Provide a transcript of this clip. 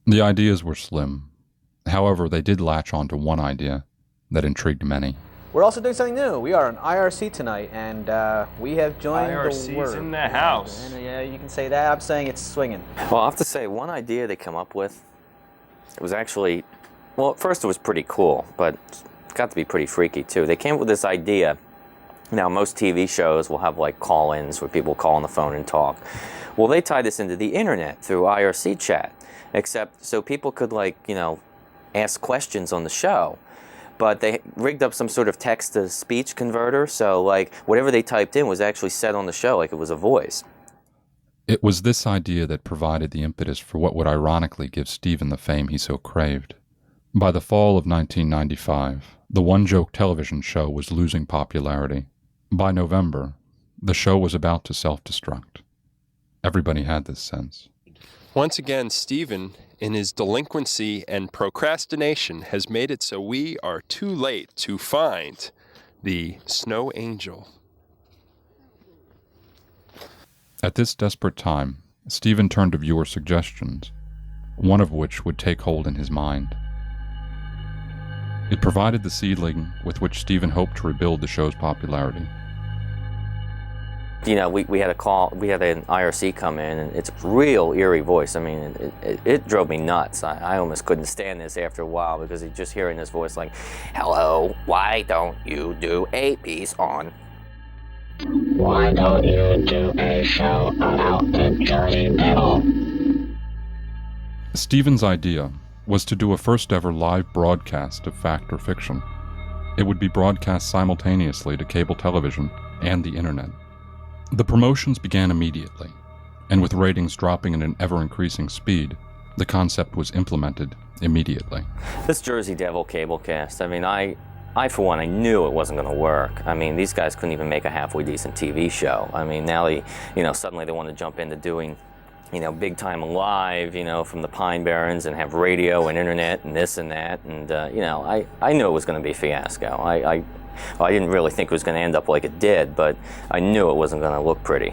The ideas were slim. However, they did latch on to one idea that intrigued many. We're also doing something new. We are an IRC tonight, and we have joined IRC's the work. in the house. And, yeah, you can say that. I'm saying it's swinging. Well, I have to say, one idea they come up with, it was actually, well, at first it was pretty cool, but it got to be pretty freaky too. They came up with this idea. Now, most TV shows will have like call-ins where people call on the phone and talk. Well, they tie this into the internet through IRC chat, except so people could ask questions on the show. But they rigged up some sort of text-to-speech converter, so like whatever they typed in was actually said on the show like it was a voice. It was this idea that provided the impetus for what would ironically give Stephen the fame he so craved. By the fall of 1995, the one-joke television show was losing popularity. By November, the show was about to self-destruct. Everybody had this sense. Once again, Stephen, in his delinquency and procrastination, has made it so we are too late to find the snow angel. At this desperate time, Stephen turned to viewer suggestions, one of which would take hold in his mind. It provided the seedling with which Stephen hoped to rebuild the show's popularity. We had an IRC come in, and it's a real eerie voice. I mean, it drove me nuts. I almost couldn't stand this after a while because just hearing this voice like, "Hello, why don't you do a piece on? Why don't you do a show about the dirty devil?" Stephen's idea was to do a first-ever live broadcast of fact or fiction. It would be broadcast simultaneously to cable television and the internet. The promotions began immediately, and with ratings dropping at an ever-increasing speed, the concept was implemented immediately. This Jersey Devil cablecast, I mean, I for one, I knew it wasn't going to work. I mean, these guys couldn't even make a halfway decent TV show. I mean, now suddenly they want to jump into doing, big time live, from the Pine Barrens and have radio and internet and this and that. And, I knew it was going to be a fiasco. I didn't really think it was going to end up like it did, but I knew it wasn't going to look pretty.